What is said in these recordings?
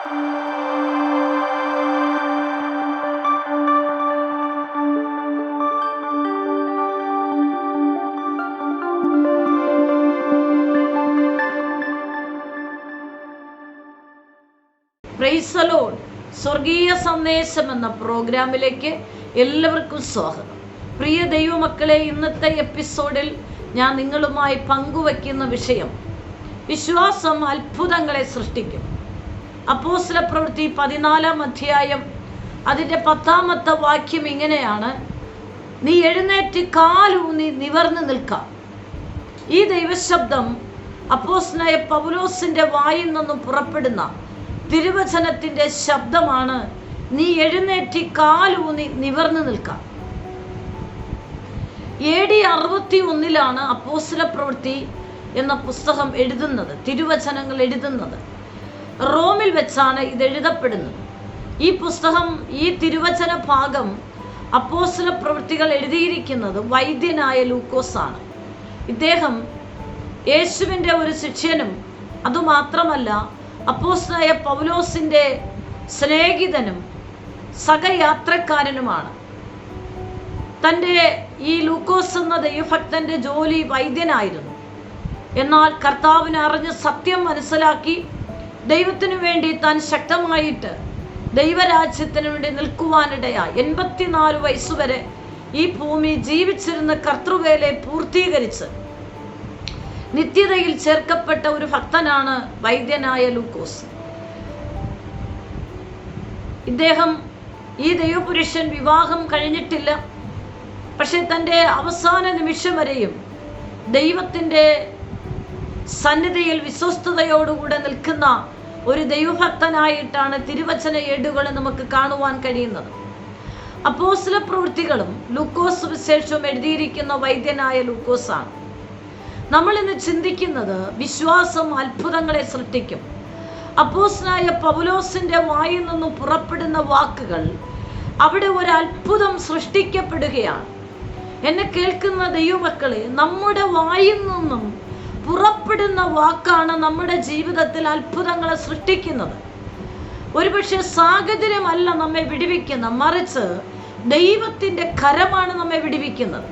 Praise the Lord. സ്വർഗീയ സന്ദേശം എന്ന പ്രോഗ്രാമിലേക്ക് എല്ലാവർക്കും സ്വാഗതം. പ്രിയ ദൈവമക്കളെ, ഇന്നത്തെ എപ്പിസോഡിൽ ഞാൻ നിങ്ങളുമായി പങ്കുവയ്ക്കുന്ന വിഷയം വിശ്വാസം അത്ഭുതങ്ങളെ സൃഷ്ടിക്കും. അപ്പോസ്തലപ്രവൃത്തി 14-ാം അധ്യായം അതിൻ്റെ 10-ാമത്തെ വാക്യം ഇങ്ങനെയാണ്: നീ എഴുന്നേറ്റ് കാലൂന്നി നിവർന്നു നിൽക്കാം. ഈ ദൈവശബ്ദം അപ്പോസ്തലനായ പൗലോസിൻ്റെ വായിൽ നിന്നും പുറപ്പെടുന്ന തിരുവചനത്തിൻ്റെ ശബ്ദമാണ്. നീ എഴുന്നേറ്റ് കാലൂന്നി നിവർന്നു നിൽക്കാം. AD 61-ലാണ് അപ്പോസ്തലപ്രവൃത്തി എന്ന പുസ്തകം എഴുതുന്നത്, തിരുവചനങ്ങൾ എഴുതുന്നത്. റോമിൽ വെച്ചാണ് ഇത് എഴുതപ്പെടുന്നത്. ഈ പുസ്തകം, ഈ തിരുവചന ഭാഗം അപ്പോസ്തലപ്രവൃത്തികൾ എഴുതിയിരിക്കുന്നത് വൈദ്യനായ ലൂക്കോസാണ്. ഇദ്ദേഹം യേശുവിൻ്റെ ഒരു ശിഷ്യനും അതുമാത്രമല്ല അപ്പോസ്തലനായ പൗലോസിൻ്റെ സ്നേഹിതനും സഹയാത്രക്കാരനുമാണ്. തൻ്റെ ഈ ലൂക്കോസ് എന്ന ദൈവഭക്തൻ്റെ ജോലി വൈദ്യനായിരുന്നു. എന്നാൽ കർത്താവിനെ അറിഞ്ഞ് സത്യം മനസ്സിലാക്കി ദൈവത്തിനു വേണ്ടി താൻ ശക്തമായിട്ട് ദൈവരാജ്യത്തിന് വേണ്ടി നിൽക്കുവാനിടയായി 84 വയസ്സുവരെ ഈ ഭൂമി ജീവിച്ചിരുന്ന കർത്തൃവേലയെ പൂർത്തീകരിച്ച് നിത്യതയിൽ ചേർക്കപ്പെട്ട ഒരു ഭക്തനാണ് വൈദ്യനായ ലൂക്കോസ്. ഇദ്ദേഹം, ഈ ദൈവപുരുഷൻ വിവാഹം കഴിഞ്ഞിട്ടില്ല. പക്ഷെ തൻ്റെ അവസാന നിമിഷം വരെയും ദൈവത്തിൻ്റെ സന്നിധിയിൽ വിശ്വസ്തയോടുകൂടെ നിൽക്കുന്ന ഒരു ദൈവഭക്തനായിട്ടാണ് തിരുവചന ഏടുകൾ നമുക്ക് കാണുവാൻ കഴിയുന്നത്. അപ്പോസ്തലപ്രവൃത്തികളും ലൂക്കോസ് വിശേഷവും എഴുതിയിരിക്കുന്ന വൈദ്യനായ ലൂക്കോസാണ്. നമ്മൾ ഇന്ന് ചിന്തിക്കുന്നത് വിശ്വാസം അത്ഭുതങ്ങളെ സൃഷ്ടിക്കും. അപ്പോസ്തലനായ പൗലോസിൻ്റെ വായിൽ നിന്നും പുറപ്പെടുന്ന വാക്കുകൾ അവിടെ ഒരു അത്ഭുതം സൃഷ്ടിക്കപ്പെടുകയാണ്. എന്നെ കേൾക്കുന്ന ദൈവമക്കളെ, നമ്മുടെ വായിൽ നിന്നും പുറപ്പെടുന്ന വാക്കാണ് നമ്മുടെ ജീവിതത്തിൽ അത്ഭുതങ്ങളെ സൃഷ്ടിക്കുന്നത്. ഒരുപക്ഷെ സാഹചര്യമല്ല നമ്മെ വിടുവിക്കുന്നത്, മറിച്ച് ദൈവത്തിൻ്റെ കരമാണ് നമ്മെ വിടുവിക്കുന്നത്.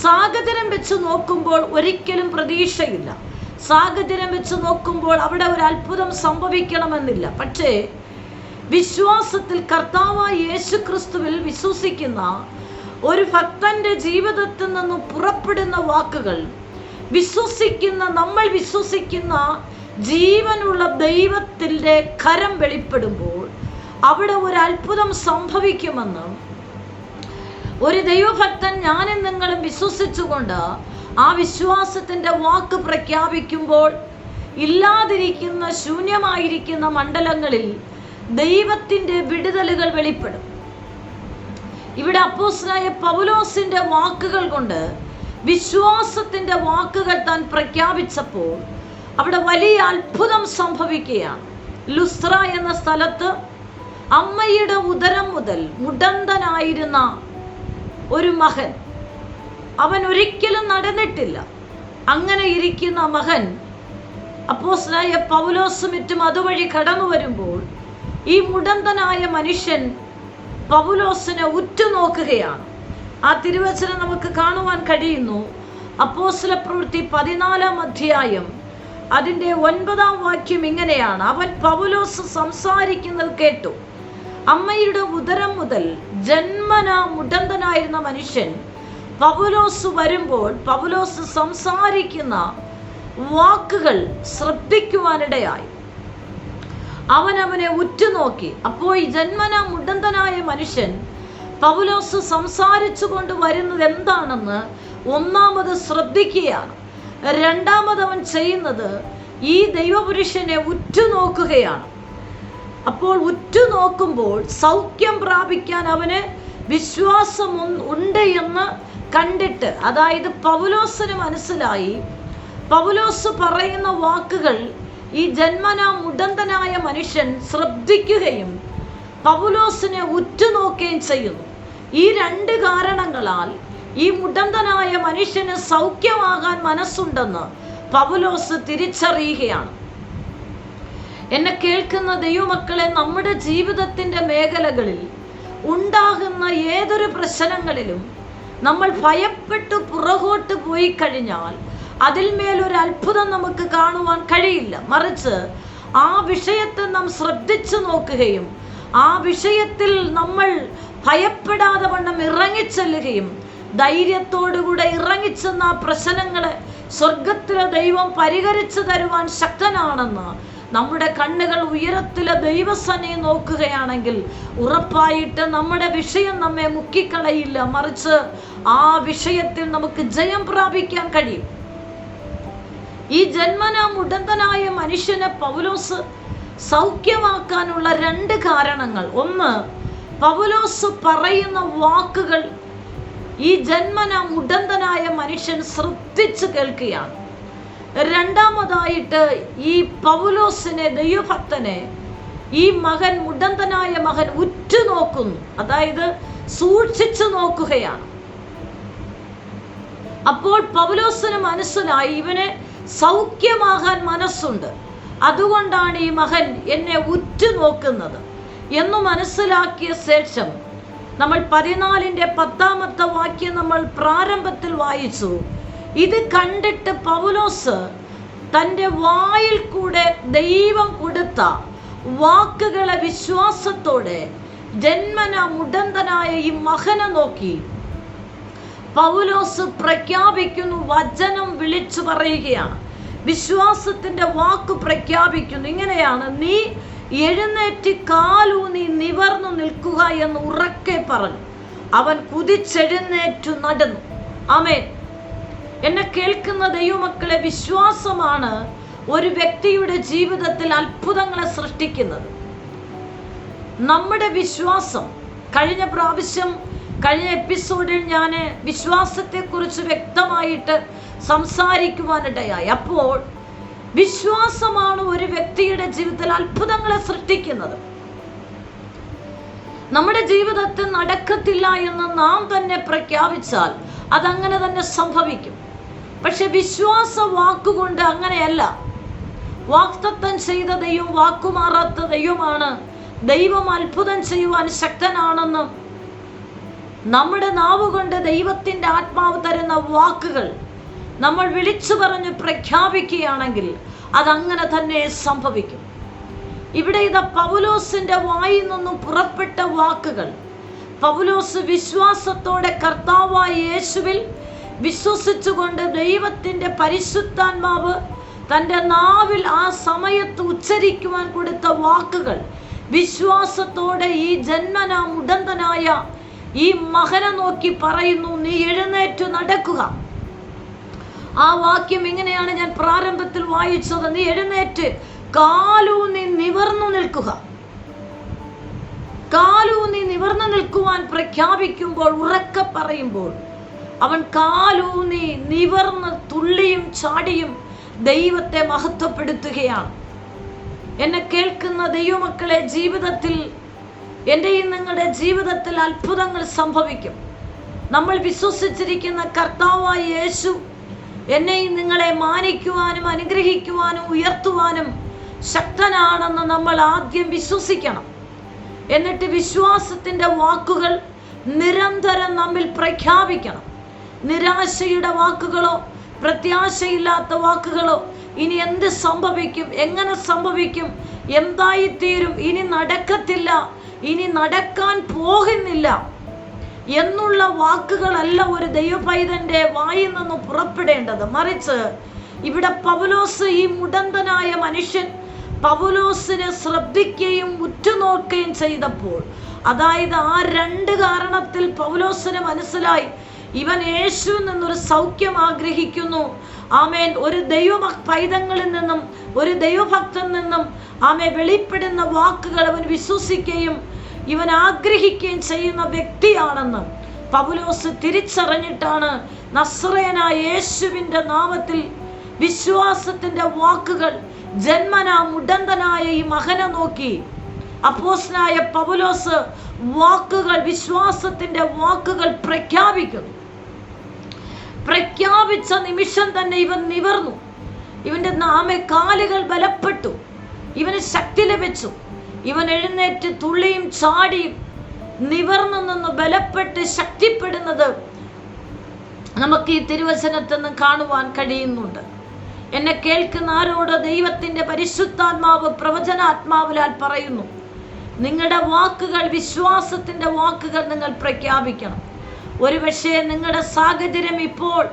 സാഹചര്യം വെച്ച് നോക്കുമ്പോൾ ഒരിക്കലും പ്രതീക്ഷയില്ല. സാഹചര്യം വെച്ച് നോക്കുമ്പോൾ അവിടെ ഒരു അത്ഭുതം സംഭവിക്കണമെന്നില്ല. പക്ഷേ വിശ്വാസത്തിൽ കർത്താവായ യേശുക്രിസ്തുവിൽ വിശ്വസിക്കുന്ന ഒരു ഭക്തന്റെ ജീവിതത്തിൽ നിന്നും പുറപ്പെടുന്ന വാക്കുകൾ, നമ്മൾ വിശ്വസിക്കുന്ന ജീവനുള്ള ദൈവത്തിൻ്റെ കരം വെളിപ്പെടുമ്പോൾ അവിടെ ഒരു അത്ഭുതം സംഭവിക്കുമെന്ന് ഒരു ദൈവഭക്തൻ ഞാനും നിങ്ങളും വിശ്വസിച്ചുകൊണ്ട് ആ വിശ്വാസത്തിൻ്റെ വാക്ക് പ്രഖ്യാപിക്കുമ്പോൾ ഇല്ലാതിരിക്കുന്ന ശൂന്യമായിരിക്കുന്ന മണ്ഡലങ്ങളിൽ ദൈവത്തിൻ്റെ വിടുതലുകൾ വെളിപ്പെടും. ഇവിടെ അപ്പോസ്തലനായ പൗലോസിൻ്റെ വാക്കുകൾ കൊണ്ട് വിശ്വാസത്തിൻ്റെ വാക്കുകൾ താൻ പ്രഖ്യാപിച്ചപ്പോൾ അവിടെ വലിയ അത്ഭുതം സംഭവിക്കുകയാണ്. ലുസ്ത്ര എന്ന സ്ഥലത്ത് അമ്മയുടെ ഉദരം മുതൽ മുടന്തനായിരുന്ന ഒരു മകൻ, അവൻ ഒരിക്കലും നടന്നിട്ടില്ല. അങ്ങനെ ഇരിക്കുന്ന മകൻ അപ്പോസ്തലനായ പൗലോസും മറ്റും അതുവഴി കടന്നു വരുമ്പോൾ ഈ മുടന്തനായ മനുഷ്യൻ പൗലോസിനെ ഉറ്റുനോക്കുകയാണ്. ആ തിരുവചനം നമുക്ക് കാണുവാൻ കഴിയുന്നു. അപ്പോസ്തലപ്രവൃത്തി 14-ാം അധ്യായം അതിൻ്റെ 9-ാം വാക്യം ഇങ്ങനെയാണ്: അവൻ പൗലോസ് സംസാരിക്കുന്നത് കേട്ടു. അമ്മയുടെ ഉദരം മുതൽ ജന്മന മുടന്തനായിരുന്ന മനുഷ്യൻ പൗലോസ് വരുമ്പോൾ പൗലോസ് സംസാരിക്കുന്ന വാക്കുകൾ ശ്രദ്ധിക്കുവാനിടയായി. അവനെ ഉറ്റുനോക്കി. അപ്പോൾ ഈ ജന്മന മുടന്തനായ മനുഷ്യൻ പൗലോസ് സംസാരിച്ചു കൊണ്ട് വരുന്നത് എന്താണെന്ന് ഒന്നാമത് ശ്രദ്ധിക്കുകയാണ്. രണ്ടാമത് അവൻ ചെയ്യുന്നത് ഈ ദൈവപുരുഷനെ ഉറ്റുനോക്കുകയാണ്. അപ്പോൾ ഉറ്റുനോക്കുമ്പോൾ സൗഖ്യം പ്രാപിക്കാൻ അവന് വിശ്വാസം ഉണ്ട് എന്ന് കണ്ടിട്ട്, അതായത് പൗലോസിന് മനസ്സിലായി പൗലോസ് പറയുന്ന വാക്കുകൾ ഈ ജന്മന മുടന്തനായ മനുഷ്യൻ ശ്രദ്ധിക്കുകയും പൗലോസിനെ ഉറ്റുനോക്കുകയും ചെയ്യുന്നു. ഈ രണ്ട് കാരണങ്ങളാൽ ഈ മുടന്തനായ മനുഷ്യന് സൗഖ്യമാകാൻ മനസ്സുണ്ടെന്ന് പൗലോസ് തിരിച്ചറിയുകയാണ്. എന്നെ കേൾക്കുന്ന ദൈവമക്കളെ, നമ്മുടെ ജീവിതത്തിൻ്റെ മേഖലകളിൽ ഉണ്ടാകുന്ന ഏതൊരു പ്രശ്നങ്ങളിലും നമ്മൾ ഭയപ്പെട്ട് പുറകോട്ട് പോയി കഴിഞ്ഞാൽ അതിൽ മേലൊരു അത്ഭുതം നമുക്ക് കാണുവാൻ കഴിയില്ല. മറിച്ച് ആ വിഷയത്തെ നാം ശ്രദ്ധിച്ചു നോക്കുകയും ആ വിഷയത്തിൽ നമ്മൾ ഭയപ്പെടാതെ വണ്ണം ഇറങ്ങിച്ചെല്ലുകയും ധൈര്യത്തോടുകൂടെ ഇറങ്ങിച്ചെന്ന ആ പ്രശ്നങ്ങളെ സ്വർഗത്തിലെ ദൈവം പരിഹരിച്ചു തരുവാൻ ശക്തനാണെന്ന് നമ്മുടെ കണ്ണുകൾ ഉയരത്തിലെ ദൈവസനെ നോക്കുകയാണെങ്കിൽ ഉറപ്പായിട്ട് നമ്മുടെ വിഷയം നമ്മെ മുക്കിക്കളയില്ല. മറിച്ച് ആ വിഷയത്തിൽ നമുക്ക് ജയം പ്രാപിക്കാൻ കഴിയും. ഈ ജന്മനാ മുടന്തനായ മനുഷ്യനെ പൗലോസ് സൗഖ്യമാക്കാനുള്ള 2 കാരണങ്ങൾ. ഒന്ന്, പൗലോസ് പറയുന്ന വാക്കുകൾ ഈ ജന്മനാ മുടന്തനായ മനുഷ്യൻ ശ്രദ്ധിച്ചു കേൾക്കുകയാണ്. രണ്ടാമതായിട്ട്, ഈ പൗലോസിനെ, ദൈവഭക്തനെ, ഈ മകൻ, മുടന്തനായ മകൻ ഉറ്റുനോക്കുന്നു, അതായത് സൂക്ഷിച്ചു നോക്കുകയാണ്. അപ്പോൾ പൗലോസിന് മനസ്സിലായി ഇവനെ സൗഖ്യമാകാൻ മനസ്സുണ്ട്, അതുകൊണ്ടാണ് ഈ മകൻ എന്നെ ഉറ്റുനോക്കുന്നത് എന്ന് മനസ്സിലാക്കിയ ശേഷം നമ്മൾ 14-ന്റെ 10-ാമത്തെ വാക്യം നമ്മൾ പ്രാരംഭത്തിൽ വായിച്ചു. ഇത് കണ്ടിട്ട് പൗലോസ് തൻ്റെ വായിൽ കൂടെ ദൈവം കൊടുത്ത വാക്കുകളെ വിശ്വാസത്തോടെ ജന്മന മുടന്തനായ ഈ മകനെ നോക്കി പൗലോസ് പ്രഖ്യാപിക്കുന്നു, വചനം വിളിച്ചു പറയുകയാണ്, വിശ്വാസത്തിന്റെ വാക്ക് പ്രഖ്യാപിക്കുന്നു. ഇങ്ങനെയാണ്, നീ എഴുന്നേറ്റ് കാലൂന്നി നിവർന്നു നിൽക്കുക എന്ന് ഉറക്കെ പറഞ്ഞു. അവൻ കുതിച്ചെഴുന്നേറ്റു നടന്നു. ആമേൻ. എന്നെ കേൾക്കുന്ന ദൈവമക്കളെ, വിശ്വാസമാണ് ഒരു വ്യക്തിയുടെ ജീവിതത്തിൽ അത്ഭുതങ്ങളെ സൃഷ്ടിക്കുന്നത്. നമ്മുടെ വിശ്വാസം, കഴിഞ്ഞ എപ്പിസോഡിൽ ഞാൻ വിശ്വാസത്തെക്കുറിച്ച് വ്യക്തമായിട്ട് സംസാരിക്കുവാനിടയായി. അപ്പോൾ വിശ്വാസമാണ് ഒരു വ്യക്തിയുടെ ജീവിതത്തിൽ അത്ഭുതങ്ങളെ സൃഷ്ടിക്കുന്നത്. നമ്മുടെ ജീവിതത്തിൽ നടക്കത്തില്ല എന്ന് നാം തന്നെ പ്രഖ്യാപിച്ചാൽ അതങ്ങനെ തന്നെ സംഭവിക്കും. പക്ഷെ വിശ്വാസ വാക്കുകൊണ്ട് അങ്ങനെയല്ല. വാഗ്ദത്തം ചെയ്ത ദൈവം വാക്കുമാറാത്ത ദൈവമാണ്. ദൈവം അത്ഭുതം ചെയ്യുവാൻ ശക്തനാണെന്നും നമ്മുടെ നാവുകൊണ്ട് ദൈവത്തിൻ്റെ ആത്മാവ് തരുന്ന വാക്കുകൾ നമ്മൾ വിളിച്ചു പറഞ്ഞ് പ്രഖ്യാപിക്കുകയാണെങ്കിൽ അതങ്ങനെ തന്നെ സംഭവിക്കും. ഇവിടെ ഇതാ പൗലോസിന്റെ വായിൽ നിന്നും പുറപ്പെട്ട വാക്കുകൾ. പൗലോസ് വിശ്വാസത്തോടെ കർത്താവായ യേശുവിൽ വിശ്വസിച്ചുകൊണ്ട് ദൈവത്തിൻ്റെ പരിശുദ്ധാത്മാവ് തൻ്റെ നാവിൽ ആ സമയത്ത് ഉച്ചരിക്കുവാൻ കൊടുത്ത വാക്കുകൾ വിശ്വാസത്തോടെ ഈ ജന്മനാ മുടന്തനായ ഈ മകനെ നോക്കി പറയുന്നു, നീ എഴുന്നേറ്റു നടക്കുക. ആ വാക്യം ഇങ്ങനെയാണ് ഞാൻ പ്രാരംഭത്തിൽ വായിച്ചത്. നീ എഴുന്നേറ്റ് കാലൂന്നി നിവർന്നു നിൽക്കുക. കാലൂന്നി നിവർന്നു നിൽക്കുവാൻ പ്രഖ്യാപിക്കുമ്പോൾ, ഉറക്കെ പറയുമ്പോൾ അവൻ കാലൂന്നി നിവർന്ന് തുള്ളിയും ചാടിയും ദൈവത്തെ മഹത്വപ്പെടുത്തുകയാണ്. എന്നെ കേൾക്കുന്ന ദൈവമക്കളെ, ജീവിതത്തിൽ, എൻ്റെയും നിങ്ങളുടെ ജീവിതത്തിൽ അത്ഭുതങ്ങൾ സംഭവിക്കും. നമ്മൾ വിശ്വസിച്ചിരിക്കുന്ന കർത്താവായ യേശു എന്നെയും നിങ്ങളെ മാനിക്കുവാനും അനുഗ്രഹിക്കുവാനും ഉയർത്തുവാനും ശക്തനാണെന്ന് നമ്മൾ ആദ്യം വിശ്വസിക്കണം. എന്നിട്ട് വിശ്വാസത്തിൻ്റെ വാക്കുകൾ നിരന്തരം നമ്മിൽ പ്രഖ്യാപിക്കണം. നിരാശയുടെ വാക്കുകളോ പ്രത്യാശയില്ലാത്ത വാക്കുകളോ, ഇനി എന്ത് സംഭവിക്കും, എങ്ങനെ സംഭവിക്കും, എന്തായിത്തീരും, ഇനി നടക്കത്തില്ല, ഇനി നടക്കാൻ പോകുന്നില്ല എന്നുള്ള വാക്കുകളല്ല ഒരു ദൈവപൈതന്റെ വായിൽ നിന്ന് പുറപ്പെടേണ്ടത്. മറിച്ച് ഇവിടെ പൗലോസ്, ഈ മുടന്തനായ മനുഷ്യൻ പൗലോസിനെ ശ്രദ്ധിക്കുകയും ഉറ്റുനോക്കുകയും ചെയ്തപ്പോൾ, അതായത് ആ 2 കാരണത്തിൽ പൗലോസിന് മനസ്സിലായി ഇവൻ യേശുവിൽ നിന്നൊരു സൗഖ്യം ആഗ്രഹിക്കുന്നു. ആമേൻ. ഒരു ദൈവ പൈതങ്ങളിൽ നിന്നും, ഒരു ദൈവഭക്തനിൽ നിന്നും വെളിപ്പെടുന്ന വാക്കുകൾ അവൻ വിശ്വസിക്കുകയും ഇവൻ ആഗ്രഹിക്കുകയും ചെയ്യുന്ന വ്യക്തിയാണെന്ന് പൗലോസ് തിരിച്ചറിഞ്ഞിട്ടാണ് നസ്രയനായ യേശുവിൻ്റെ നാമത്തിൽ വിശ്വാസത്തിൻ്റെ വാക്കുകൾ ജന്മനാ മുടന്തനായ ഈ മകനെ നോക്കി അപ്പോസ്തലനായ പൗലോസ് വിശ്വാസത്തിൻ്റെ വാക്കുകൾ പ്രഖ്യാപിക്കുന്നു. പ്രഖ്യാപിച്ച നിമിഷം തന്നെ ഇവൻ നിവർന്നു. ഇവന്റെ കാലുകൾ ബലപ്പെട്ടു. ഇവന് ശക്തി ലഭിച്ചു. ഇവൻ എഴുന്നേറ്റ് തുള്ളിയും ചാടിയും നിവർന്നു നിന്ന് ബലപ്പെട്ട് ശക്തിപ്പെടുന്നത് നമുക്ക് ഈ തിരുവചനത്തിൽ നിന്ന് കാണുവാൻ കഴിയുന്നുണ്ട്. എന്നെ കേൾക്കുന്ന ആരോട് ദൈവത്തിന്റെ പരിശുദ്ധാത്മാവ് പ്രവചനാത്മാവിലാൽ പറയുന്നു, നിങ്ങളുടെ വാക്കുകൾ, വിശ്വാസത്തിന്റെ വാക്കുകൾ നിങ്ങൾ പ്രഖ്യാപിക്കണം. ഒരുപക്ഷെ നിങ്ങളുടെ സാഹചര്യം ഇപ്പോൾ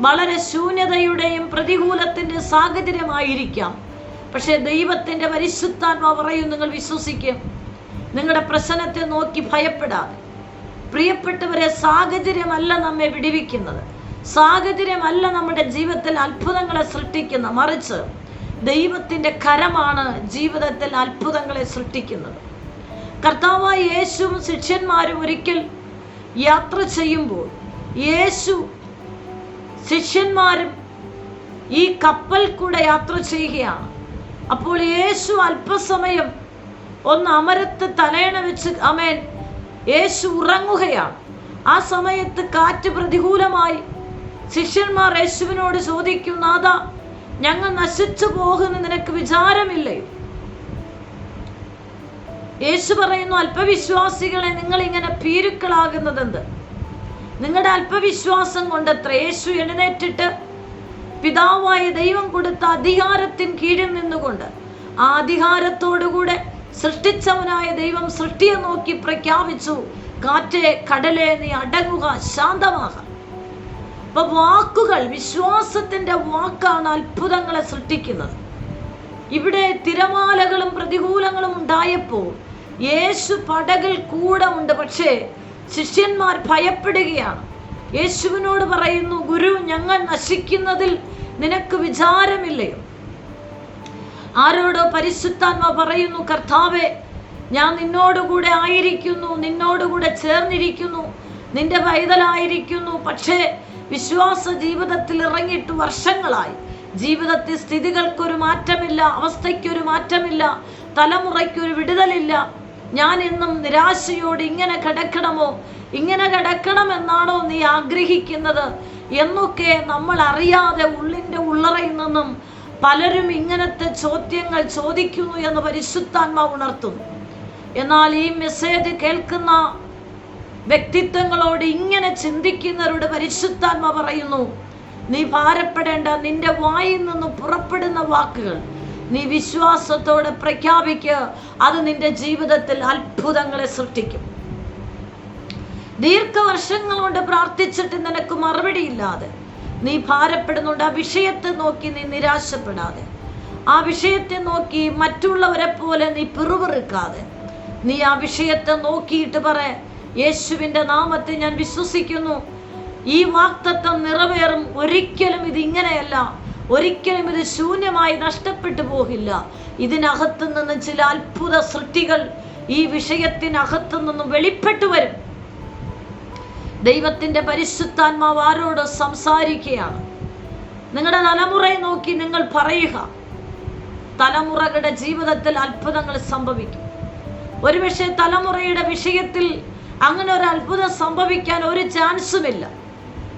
വളരെ ശൂന്യതയുടെയും പ്രതികൂലത്തിന്റെ സാഹചര്യമായിരിക്കാം. പക്ഷെ ദൈവത്തിന്റെ പരിശുദ്ധാത്മാവ് പറയും, നിങ്ങൾ വിശ്വസിക്കും. നിങ്ങളുടെ പ്രശ്നത്തെ നോക്കി ഭയപ്പെടാതെ. പ്രിയപ്പെട്ടവരെ, സാഹചര്യമല്ല നമ്മെ വിടുവിക്കുന്നത്, സാഹചര്യമല്ല നമ്മുടെ ജീവിതത്തിൽ അത്ഭുതങ്ങളെ സൃഷ്ടിക്കുന്ന, മറിച്ച് ദൈവത്തിന്റെ കരമാണ് ജീവിതത്തിൽ അത്ഭുതങ്ങളെ സൃഷ്ടിക്കുന്നത്. കർത്താവായ യേശുവും ശിഷ്യന്മാരും ഒരിക്കൽ യാത്ര ചെയ്യുമ്പോൾ യേശു ശിഷ്യന്മാരും ഈ കപ്പൽ കൂടെ യാത്ര ചെയ്യുകയാണ്. അപ്പോൾ യേശു അല്പസമയം ഒന്ന് അമരത്ത് തലയണ വെച്ച് യേശു ഉറങ്ങുകയാണ്. ആ സമയത്ത് കാറ്റ് പ്രതികൂലമായി. ശിഷ്യന്മാർ യേശുവിനോട് ചോദിക്കും, നാഥാ, ഞങ്ങൾ നശിച്ചു പോകുന്ന നിനക്ക് വിചാരമില്ലയോ? യേശു പറയുന്നു, അല്പവിശ്വാസികളെ, നിങ്ങൾ ഇങ്ങനെ ഭീരുക്കളാകുന്നതെന്ത്? നിങ്ങളുടെ അല്പവിശ്വാസം കൊണ്ടത്ര. യേശു എഴുന്നേറ്റിട്ട് പിതാവായ ദൈവം കൊടുത്ത അധികാരത്തിന് കീഴിൽ നിന്നുകൊണ്ട് ആ അധികാരത്തോടുകൂടെ സൃഷ്ടിച്ചവനായ ദൈവം സൃഷ്ടിയെ നോക്കി പ്രഖ്യാപിച്ചു, കാറ്റേ, കടലേ, നീ അടങ്ങുക, ശാന്തമാക. അപ്പൊ വാക്കുകൾ, വിശ്വാസത്തിന്റെ വാക്കാണ് അത്ഭുതങ്ങളെ സൃഷ്ടിക്കുന്നത്. ഇവിടെ തിരമാലകളും പ്രതികൂലങ്ങളും ഉണ്ടായപ്പോൾ യേശു പടകിൽ കൂടെ ഉണ്ട്. പക്ഷേ ശിഷ്യന്മാർ ഭയപ്പെടുകയാണ്. യേശുവിനോട് പറയുന്നു, ഗുരു, ഞങ്ങൾ നശിക്കുന്നതിൽ നിനക്ക് വിചാരമില്ലയോ? ആരോടോ പരിശുദ്ധാത്മ പറയുന്നു, കർത്താവേ, ഞാൻ നിന്നോടുകൂടെ ആയിരിക്കുന്നു, നിന്നോടുകൂടെ ചേർന്നിരിക്കുന്നു, നിന്റെ പൈതലായിരിക്കുന്നു. പക്ഷേ വിശ്വാസ ജീവിതത്തിൽ ഇറങ്ങിയിട്ട് വർഷങ്ങളായി. ജീവിതത്തിൽ സ്ഥിതികൾക്കൊരു മാറ്റമില്ല, അവസ്ഥയ്ക്കൊരു മാറ്റമില്ല, തലമുറയ്ക്കൊരു വിടുതലില്ല. ഞാൻ എന്നും നിരാശയോട് ഇങ്ങനെ കിടക്കണമോ, ഇങ്ങനെ കിടക്കണമെന്നാണോ നീ ആഗ്രഹിക്കുന്നത് എന്നൊക്കെ നമ്മൾ അറിയാതെ ഉള്ളിൻ്റെ ഉള്ളറയിൽ നിന്നും പലരും ഇങ്ങനത്തെ ചോദ്യങ്ങൾ ചോദിക്കുന്നു എന്ന് പരിശുദ്ധാത്മാവ് ഉണർത്തുന്നു. എന്നാൽ ഈ മെസ്സേജ് കേൾക്കുന്ന വ്യക്തിത്വങ്ങളോട്, ഇങ്ങനെ ചിന്തിക്കുന്നവരോട് പരിശുദ്ധാത്മ പറയുന്നു, നീ ഭാരപ്പെടേണ്ട. നിന്റെ വായിൽ നിന്ന് പുറപ്പെടുന്ന വാക്കുകൾ നീ വിശ്വാസത്തോടെ പ്രഖ്യാപിക്കുക. അത് നിന്റെ ജീവിതത്തിൽ അത്ഭുതങ്ങളെ സൃഷ്ടിക്കും. ദീർഘവർഷങ്ങൾ കൊണ്ട് പ്രാർത്ഥിച്ചിട്ട് നിനക്ക് മറുപടിയില്ലാതെ നീ ഭാരപ്പെടുന്നുണ്ട്. ആ വിഷയത്തെ നോക്കി നീ നിരാശപ്പെടാതെ, ആ വിഷയത്തെ നോക്കി മറ്റുള്ളവരെ പോലെ നീ പിറുപിറുക്കാതെ, നീ ആ വിഷയത്തെ നോക്കിയിട്ട് പറ, യേശുവിൻ്റെ നാമത്തിൽ ഞാൻ വിശ്വസിക്കുന്നു, ഈ വാഗ്ദത്തം നിറവേറും. ഒരിക്കലും ഇത് ഇങ്ങനെയല്ല, ഒരിക്കലും ഇത് ശൂന്യമായി നഷ്ടപ്പെട്ടു പോകില്ല. ഇതിനകത്തു നിന്ന് ചില അത്ഭുത സൃഷ്ടികൾ ഈ വിഷയത്തിനകത്തു നിന്നും വെളിപ്പെട്ടു വരും. ദൈവത്തിന്റെ പരിശുദ്ധാത്മാവ് ആരോട് സംസാരിക്കുകയാണ്? നിങ്ങളുടെ തലമുറയെ നോക്കി നിങ്ങൾ പറയുക, തലമുറകളുടെ ജീവിതത്തിൽ അത്ഭുതങ്ങൾ സംഭവിക്കും. ഒരുപക്ഷെ തലമുറയുടെ വിഷയത്തിൽ അങ്ങനെ ഒരു അത്ഭുതം സംഭവിക്കാൻ ഒരു ചാൻസുമില്ല.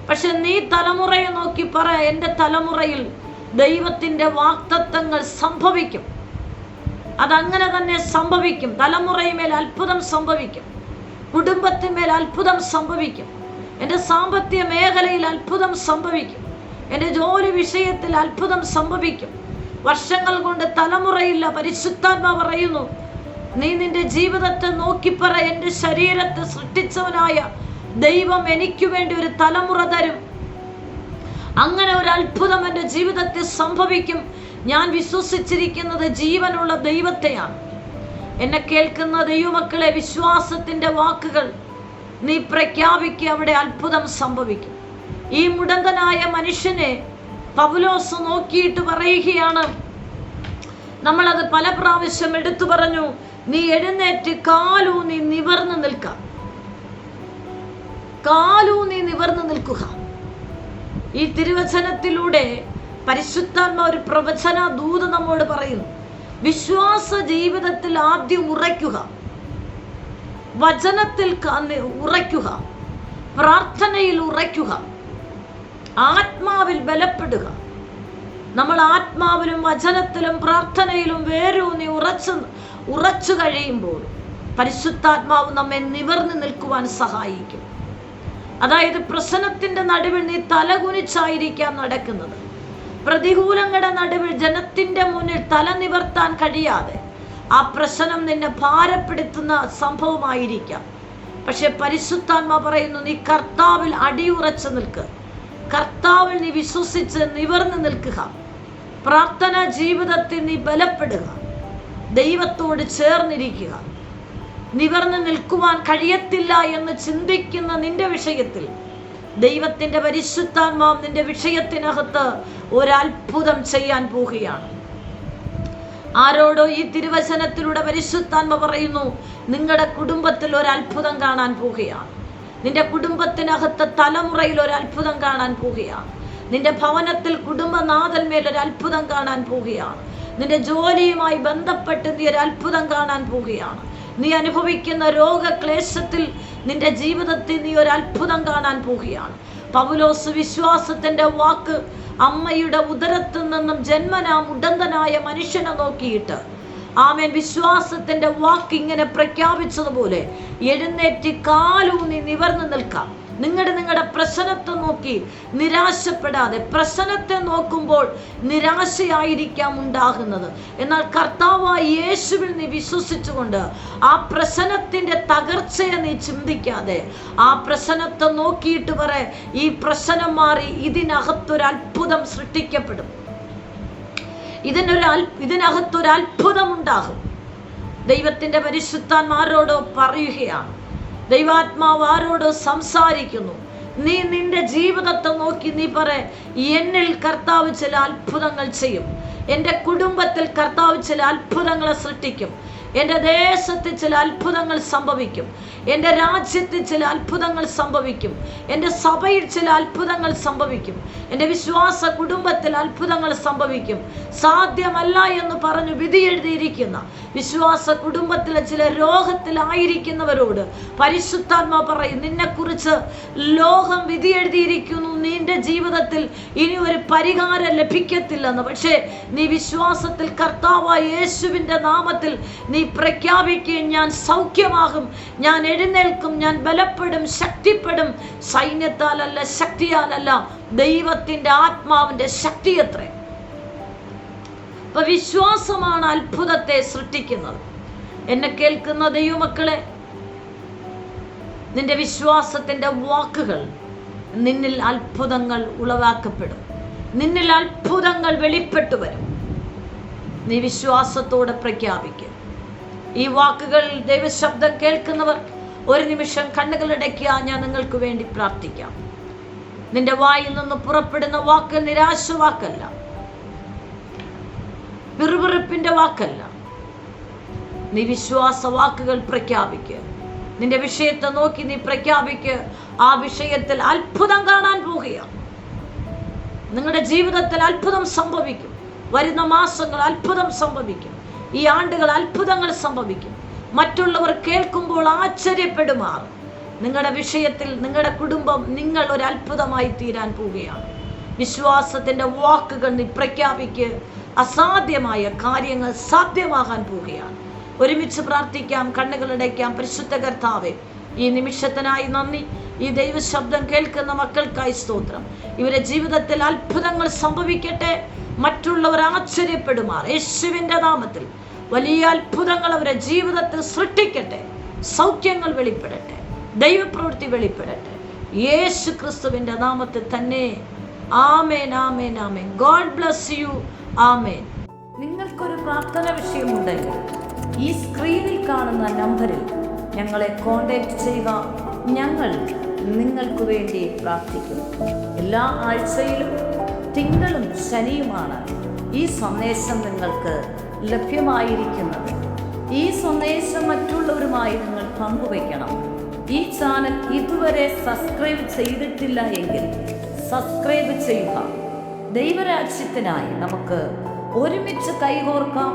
പക്ഷെ നീ തലമുറയെ നോക്കി പറ, എൻ്റെ തലമുറയിൽ ദൈവത്തിൻ്റെ വാഗ്ദത്തങ്ങൾ സംഭവിക്കും. അതങ്ങനെ തന്നെ സംഭവിക്കും. തലമുറയുമേൽ അത്ഭുതം സംഭവിക്കും, കുടുംബത്തിന്മേൽ അത്ഭുതം സംഭവിക്കും, എൻ്റെ സാമ്പത്തിക മേഖലയിൽ അത്ഭുതം സംഭവിക്കും, എൻ്റെ ജോലി വിഷയത്തിൽ അത്ഭുതം സംഭവിക്കും. വർഷങ്ങൾ കൊണ്ട് തലമുറയില്ല. പരിശുദ്ധാത്മാ പറയുന്നു, നീ നിന്റെ ജീവിതത്തെ നോക്കിപ്പറ, എൻ്റെ ശരീരത്തെ സൃഷ്ടിച്ചവനായ ദൈവം എനിക്ക് വേണ്ടി ഒരു തലമുറ തരും. അങ്ങനെ ഒരു അത്ഭുതം എൻ്റെ ജീവിതത്തിൽ സംഭവിക്കും. ഞാൻ വിശ്വസിച്ചിരിക്കുന്നത് ജീവനുള്ള ദൈവത്തെയാണ്. എന്നെ കേൾക്കുന്ന ദൈവമക്കളെ, വിശ്വാസത്തിൻ്റെ വാക്കുകൾ നീ പ്രഖ്യാപിക്കുക, അവിടെ അത്ഭുതം സംഭവിക്കും. ഈ മുടന്തനായ മനുഷ്യനെ പൗലോസ് നോക്കിയിട്ട് പറയുകയാണ്, നമ്മളത് പല പ്രാവശ്യം എടുത്തു പറഞ്ഞു, നീ എഴുന്നേറ്റ് കാലൂന്നി നിവർന്നു നിൽക്കുക, കാലൂന്നി നിവർന്നു നിൽക്കുക. ഈ തിരുവചനത്തിലൂടെ പരിശുദ്ധാത്മ ഒരു പ്രവചന ദൂത് നമ്മോട് പറയുന്നു. വിശ്വാസ ജീവിതത്തിൽ ആദ്യം ഉറയ്ക്കുക, വചനത്തിൽ ഉറയ്ക്കുക, പ്രാർത്ഥനയിൽ ഉറയ്ക്കുക, ആത്മാവിൽ ബലപ്പെടുക. നമ്മൾ ആത്മാവിലും വചനത്തിലും പ്രാർത്ഥനയിലും വേരൂന്നി ഉറച്ചു കഴിയുമ്പോൾ പരിശുദ്ധാത്മാവ് നമ്മെ നിവർന്നു നിൽക്കുവാൻ സഹായിക്കും. അതായത് പ്രശ്നത്തിന്റെ നടുവിൽ നീ തലകുനിച്ചായിരിക്കാം നടക്കുന്നത്. പ്രതികൂലങ്ങളുടെ നടുവിൽ ജനത്തിന്റെ മുന്നിൽ തല നിവർത്താൻ കഴിയാതെ ആ പ്രശ്നം നിന്നെ ഭാരപ്പെടുത്തുന്ന സംഭവമായിരിക്കാം. പക്ഷെ പരിശുദ്ധാത്മാ പറയുന്നു, നീ കർത്താവിൽ അടിയുറച്ചു നിൽക്കുക. കർത്താവിൽ നീ വിശ്വസിച്ച് നിവർന്നു നിൽക്കുക. പ്രാർത്ഥനാ ജീവിതത്തിൽ നീ ബലപ്പെടുക. ദൈവത്തോട് ചേർന്നിരിക്കുക. നിവർന്നു നിൽക്കുവാൻ കഴിയത്തില്ല എന്ന് ചിന്തിക്കുന്ന നിന്റെ വിഷയത്തിൽ ദൈവത്തിന്റെ പരിശുദ്ധാത്മാവ് നിന്റെ വിഷയത്തിനകത്ത് ഒരത്ഭുതം ചെയ്യാൻ പോവുകയാണ്. ആരോടോ ഈ തിരുവചനത്തിലൂടെ പരിശുദ്ധാത്മ പറയുന്നു, നിങ്ങളുടെ കുടുംബത്തിൽ ഒരു അത്ഭുതം കാണാൻ പോവുകയാണ്. നിന്റെ കുടുംബത്തിനകത്ത് തലമുറയിൽ ഒരു അത്ഭുതം കാണാൻ പോവുകയാണ്. നിന്റെ ഭവനത്തിൽ കുടുംബനാഥന്മേൽ ഒരു അത്ഭുതം കാണാൻ പോവുകയാണ്. നിന്റെ ജോലിയുമായി ബന്ധപ്പെട്ട് നീ ഒരു അത്ഭുതം കാണാൻ പോവുകയാണ്. നീ അനുഭവിക്കുന്ന രോഗക്ലേശത്തിൽ നിന്റെ ജീവിതത്തിൽ നീ ഒരു അത്ഭുതം കാണാൻ പോവുകയാണ്. പൗലോസ് വിശ്വാസത്തിന്റെ വാക്ക് അമ്മയുടെ ഉദരത്തിൽ നിന്നും ജന്മനാ മുടന്തനായ മനുഷ്യനെ നോക്കിയിട്ട് ആമേൻ വിശ്വാസത്തിന്റെ വാക്ക് ഇങ്ങനെ പ്രഖ്യാപിച്ചതുപോലെ എഴുന്നേറ്റ് കാലൂന്നി നിവർന്നു നിൽക്കാം. നിങ്ങളുടെ പ്രശ്നത്തെ നോക്കി നിരാശപ്പെടാതെ, പ്രശ്നത്തെ നോക്കുമ്പോൾ നിരാശയായിരിക്കാം ഉണ്ടാകുന്നത്. എന്നാൽ കർത്താവായ യേശുവിൽ നീ വിശ്വസിച്ചുകൊണ്ട് ആ പ്രശ്നത്തിന്റെ തകർച്ചയെ നീ ചിന്തിക്കാതെ ആ പ്രശ്നത്തെ നോക്കിയിട്ട് പറ, ഈ പ്രശ്നം മാറി ഇതിനകത്തൊരു അത്ഭുതം സൃഷ്ടിക്കപ്പെടും. ഇതിനകത്തൊരു അത്ഭുതം ഉണ്ടാകും. ദൈവത്തിന്റെ പരിശുദ്ധാത്മാരോടോ പറയുകയാണ്. ദൈവാത്മാവ് ആരോടോ സംസാരിക്കുന്നു. നീ നിന്റെ ജീവിതത്തെ നോക്കി നീ പറ, എന്നിൽ കർത്താവ് ചില അത്ഭുതങ്ങൾ ചെയ്യും. എൻ്റെ കുടുംബത്തിൽ കർത്താവ് ചില അത്ഭുതങ്ങളെ സൃഷ്ടിക്കും. എൻ്റെ ദേശത്ത് ചില അത്ഭുതങ്ങൾ സംഭവിക്കും. എൻ്റെ രാജ്യത്തിൽ ചില അത്ഭുതങ്ങൾ സംഭവിക്കും. എൻ്റെ സഭയിൽ ചില അത്ഭുതങ്ങൾ സംഭവിക്കും. എൻ്റെ വിശ്വാസ കുടുംബത്തിൽ അത്ഭുതങ്ങൾ സംഭവിക്കും. സാധ്യമല്ല എന്ന് പറഞ്ഞു വിധി എഴുതിയിരിക്കുന്ന വിശ്വാസ കുടുംബത്തിലെ ചില രോഗത്തിലായിരിക്കുന്നവരോട് പരിശുദ്ധാത്മാ പറയും, നിന്നെക്കുറിച്ച് ലോകം വിധി എഴുതിയിരിക്കുന്നു. നിന്റെ ജീവിതത്തിൽ ഇനി ഒരു പരിഹാരം ലഭിക്കത്തില്ലെന്ന്. പക്ഷേ നീ വിശ്വാസത്തിൽ കർത്താവായ യേശുവിൻ്റെ നാമത്തിൽ നീ പ്രഖ്യാപിക്കുകയും, ഞാൻ സൗഖ്യമാകും, ഞാൻ എഴുന്നേൽക്കും, ഞാൻ ബലപ്പെടും, ശക്തിപ്പെടും. സൈന്യത്താലല്ല, ശക്തിയാലല്ല, ദൈവത്തിന്റെ ആത്മാവിന്റെ ശക്തി അത്രേ. അപ്പൊ വിശ്വാസമാണ് അത്ഭുതത്തെ സൃഷ്ടിക്കുന്നത്. എന്നെ കേൾക്കുന്ന ദൈവമക്കളെ, നിന്റെ വിശ്വാസത്തിന്റെ വാക്കുകൾ നിന്നിൽ അത്ഭുതങ്ങൾ ഉളവാക്കപ്പെടും. നിന്നിൽ അത്ഭുതങ്ങൾ വെളിപ്പെട്ടു വരും. നീ വിശ്വാസത്തോടെ പ്രഖ്യാപിക്കുക. ഈ വാക്കുകൾ ദൈവശബ്ദം കേൾക്കുന്നവർ ഒരു നിമിഷം കണ്ണുകളടയ്ക്കുക. ഞാൻ നിങ്ങൾക്ക് വേണ്ടി പ്രാർത്ഥിക്കാം. നിന്റെ വായിൽ നിന്ന് പുറപ്പെടുന്ന വാക്ക് നിരാശ വാക്കല്ല, പിറുപിറുപ്പിന്റെ വാക്കല്ല. നീ വിശ്വാസ വാക്കുകൾ പ്രഖ്യാപിക്കുക. നിന്റെ വിഷയത്തെ നോക്കി നീ പ്രഖ്യാപിക്കുക. ആ വിഷയത്തിൽ അത്ഭുതം കാണാൻ പോവുകയാണ്. നിങ്ങളുടെ ജീവിതത്തിൽ അത്ഭുതം സംഭവിക്കും. വരുന്ന മാസങ്ങൾ അത്ഭുതം സംഭവിക്കും. ഈ ആണ്ടുകൾ അത്ഭുതങ്ങൾ സംഭവിക്കും. മറ്റുള്ളവർ കേൾക്കുമ്പോൾ ആശ്ചര്യപ്പെടുമാർ. നിങ്ങളുടെ വിഷയത്തിൽ നിങ്ങളുടെ കുടുംബം, നിങ്ങൾ ഒരു അത്ഭുതമായി തീരാൻ പോവുകയാണ്. വിശ്വാസത്തിന്റെ വാക്കുകൾ നീ പ്രഖ്യാപിക്കുക. അസാധ്യമായ കാര്യങ്ങൾ സാധ്യമാകാൻ പോവുകയാണ്. ഒരുമിച്ച് പ്രാർത്ഥിക്കാം, കണ്ണുകളടയ്ക്കാം. പരിശുദ്ധ കർത്താവേ, ഈ നിമിഷത്തിനായി നന്ദി. ഈ ദൈവശബ്ദം കേൾക്കുന്ന മക്കൾക്കായി സ്തോത്രം. ഇവരുടെ ജീവിതത്തിൽ അത്ഭുതങ്ങൾ സംഭവിക്കട്ടെ. മറ്റുള്ളവർ ആശ്ചര്യപ്പെടുമാർ. യേശുവിന്റെ നാമത്തിൽ വലിയ അത്ഭുതങ്ങൾ അവരുടെ ജീവിതത്തിൽ സൃഷ്ടിക്കട്ടെ. സൗഖ്യങ്ങൾ വെളിപ്പെടട്ടെ. ദൈവപ്രവൃത്തി വെളിപ്പെടട്ടെ. യേശു ക്രിസ്തുവിന്റെ നാമത്തിൽ തന്നെ. ആമേൻ, ആമേൻ, ആമേൻ. God bless you. ആമേൻ. നിങ്ങൾക്കൊരു പ്രാർത്ഥന വിഷയമുണ്ടെങ്കിൽ ഈ സ്ക്രീനിൽ കാണുന്ന നമ്പറിൽ ഞങ്ങളെ കോൺടാക്ട് ചെയ്യുക. ഞങ്ങൾ നിങ്ങൾക്ക് വേണ്ടി പ്രാർത്ഥിക്കും. എല്ലാ ആഴ്ചയിലും തിങ്കളും ശനിയുമാണ് ഈ സന്ദേശം നിങ്ങൾക്ക് ലഭ്യമായിരിക്കുന്നത്. ഈ സന്ദേശം മറ്റുള്ളവരുമായി നിങ്ങൾ പങ്കുവയ്ക്കണം. ഈ ചാനൽ ഇതുവരെ സബ്സ്ക്രൈബ് ചെയ്തിട്ടില്ല എങ്കിൽ സബ്സ്ക്രൈബ് ചെയ്യുക. ദൈവരാജ്യത്തിനായി നമുക്ക് ഒരുമിച്ച് കൈകോർക്കാം.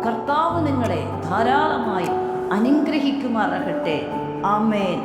കർത്താവ് നിങ്ങളെ ധാരാളമായി അനുഗ്രഹിക്കുമാറാകട്ടെ. ആമേൻ.